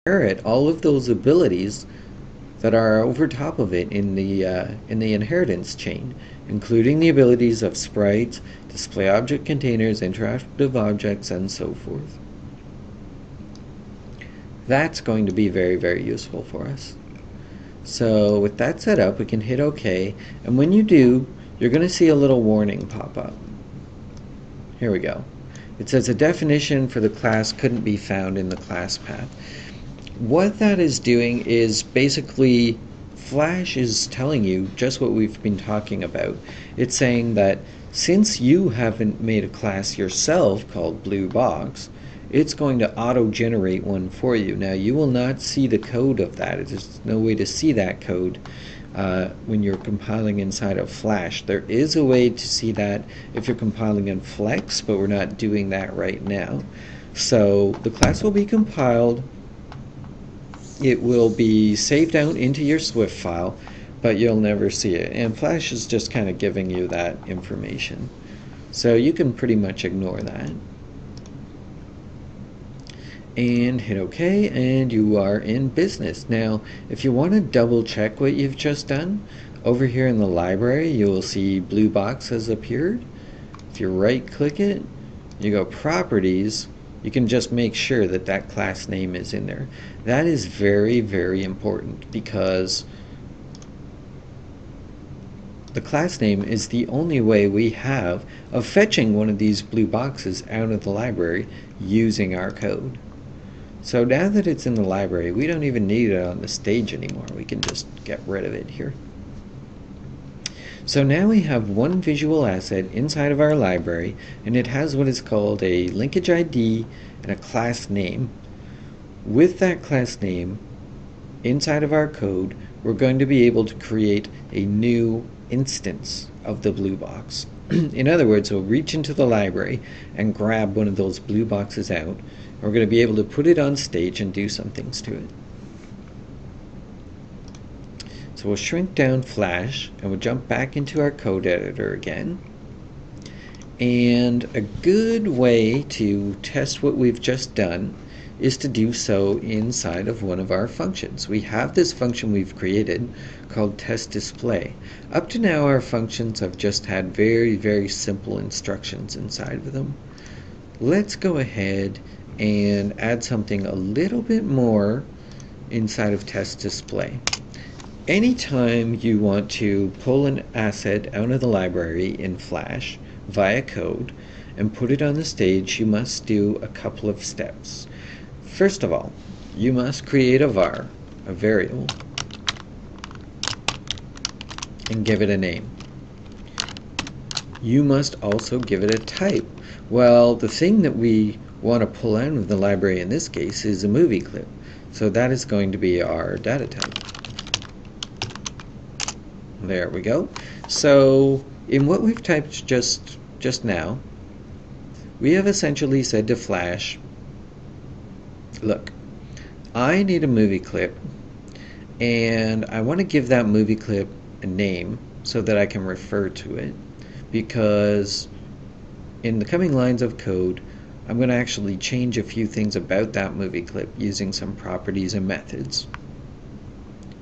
inherit all of those abilities that are over top of it in the inheritance chain, including the abilities of sprites, display object containers, interactive objects, and so forth. That's going to be very, very useful for us. So with that set up, we can hit OK, and when you do, you're going to see a little warning pop up. Here we go. It says a definition for the class couldn't be found in the class path. What that is doing is basically Flash is telling you just what we've been talking about. It's saying that since you haven't made a class yourself called BlueBox, it's going to auto-generate one for you. Now, you will not see the code of that. There's no way to see that code when you're compiling inside of Flash. There is a way to see that if you're compiling in Flex, but we're not doing that right now. So the class will be compiled. It will be saved out into your Swift file, but you'll never see it. And Flash is just kind of giving you that information. So you can pretty much ignore that. And hit OK, and you are in business. Now, if you want to double check what you've just done, over here in the library, you will see BlueBox has appeared. If you right-click it, you go Properties, you can just make sure that that class name is in there. That is very, very important because the class name is the only way we have of fetching one of these blue boxes out of the library using our code. So now that it's in the library, we don't even need it on the stage anymore. We can just get rid of it here. So now we have one visual asset inside of our library, and it has what is called a linkage ID and a class name. With that class name, inside of our code, we're going to be able to create a new instance of the blue box. In other words, we'll reach into the library and grab one of those blue boxes out. We're going to be able to put it on stage and do some things to it. So we'll shrink down Flash and we'll jump back into our code editor again. And a good way to test what we've just done is to do so inside of one of our functions. We have this function we've created called testDisplay. Up to now our functions have just had very, very simple instructions inside of them. Let's go ahead and add something a little bit more inside of testDisplay. Anytime you want to pull an asset out of the library in Flash via code and put it on the stage, you must do a couple of steps. First of all, you must create a var, a variable, and give it a name. You must also give it a type. Well, the thing that we want to pull out of the library in this case is a movie clip. So that is going to be our data type. There we go. So in what we've typed just now, we have essentially said to Flash, look, I need a movie clip and I want to give that movie clip a name so that I can refer to it, because in the coming lines of code I'm going to actually change a few things about that movie clip using some properties and methods.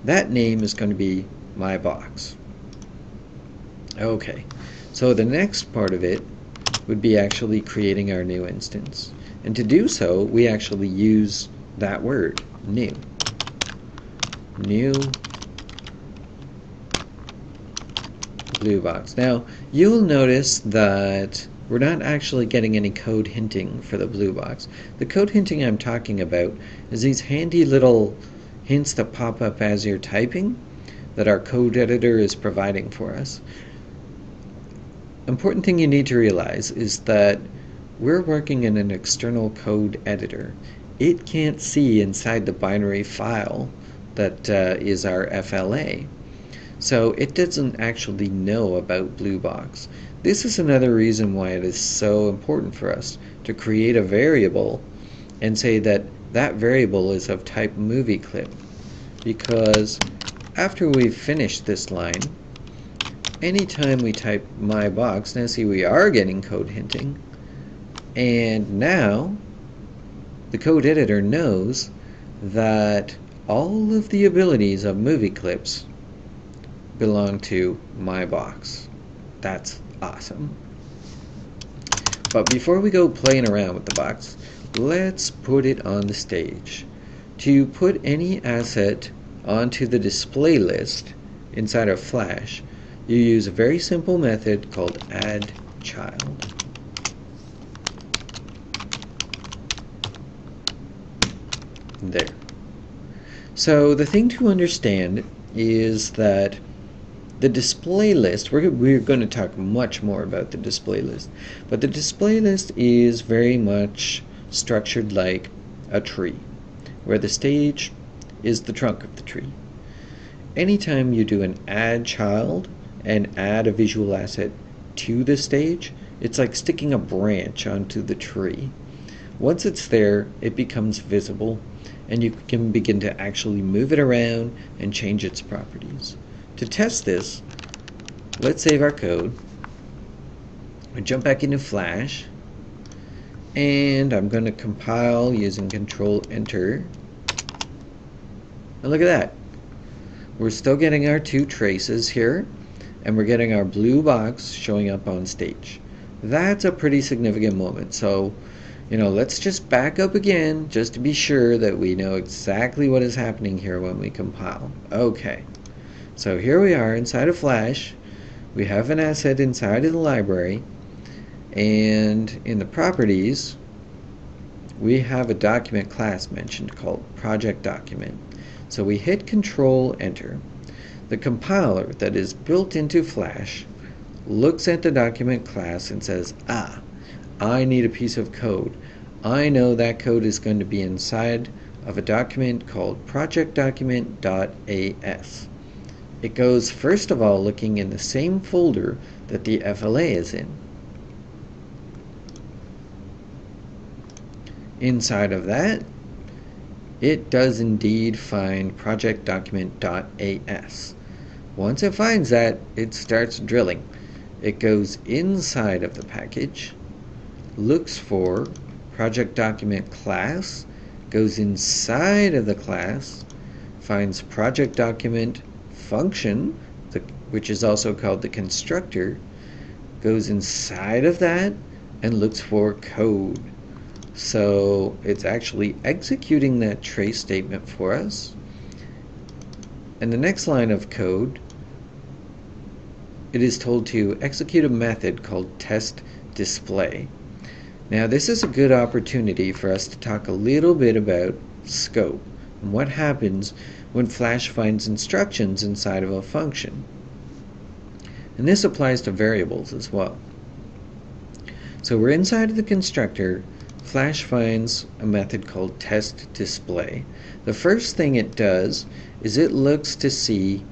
That name is going to be my box. Okay, so the next part of it would be actually creating our new instance. And to do so, we actually use that word, new. New blue box. Now, you'll notice that we're not actually getting any code hinting for the blue box. The code hinting I'm talking about is these handy little hints that pop up as you're typing that our code editor is providing for us. Important thing you need to realize is that we're working in an external code editor. It can't see inside the binary file that is our FLA. So it doesn't actually know about BlueBox. This is another reason why it is so important for us to create a variable and say that that variable is of type movie clip, because after we've finished this line, anytime we type my box, now see we are getting code hinting, and now the code editor knows that all of the abilities of movie clips belong to my box. That's awesome. But before we go playing around with the box, let's put it on the stage. To put any asset onto the display list inside of Flash, you use a very simple method called add child. There. So the thing to understand is that the display list, we're going to talk much more about the display list, but the display list is very much structured like a tree, where the stage is the trunk of the tree. Anytime you do an add child and add a visual asset to the stage, it's like sticking a branch onto the tree. Once it's there, it becomes visible, and you can begin to actually move it around and change its properties. To test this, let's save our code. I jump back into Flash, and I'm going to compile using Control-Enter. And look at that. We're still getting our two traces here, and we're getting our blue box showing up on stage. That's a pretty significant moment. So, let's just back up again just to be sure that we know exactly what is happening here when we compile. Okay. So here we are inside of Flash. We have an asset inside of the library, and in the properties we have a document class mentioned called project document. So we hit Control Enter. The compiler that is built into Flash looks at the document class and says, I need a piece of code. I know that code is going to be inside of a document called projectdocument.as. It goes first of all looking in the same folder that the FLA is in. Inside of that, it does indeed find projectdocument.as. Once it finds that, it starts drilling. It goes inside of the package, looks for project document class, goes inside of the class, finds project document function, which is also called the constructor, goes inside of that and looks for code. So it's actually executing that trace statement for us. And the next line of code, it is told to execute a method called test display. Now this is a good opportunity for us to talk a little bit about scope and what happens when Flash finds instructions inside of a function. And this applies to variables as well. So we're inside of the constructor. Flash finds a method called test display. The first thing it does is it looks to see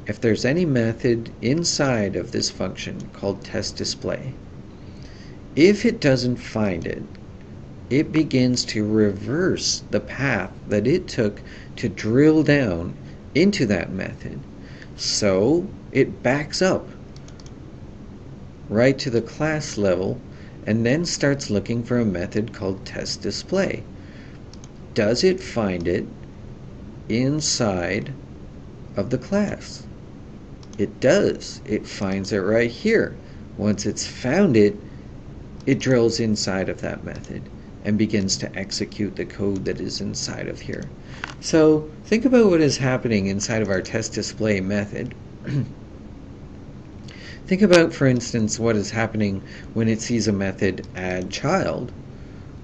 if there's any method inside of this function called test display. If it doesn't find it, it begins to reverse the path that it took to drill down into that method. So it backs up right to the class level and then starts looking for a method called test display. Does it find it inside of the class? It does. It finds it right here. Once it's found it, it drills inside of that method and begins to execute the code that is inside of here. So think about what is happening inside of our test display method. Think about, for instance, what is happening when it sees a method add child.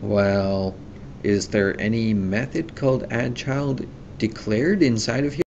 Well, is there any method called add child declared inside of here?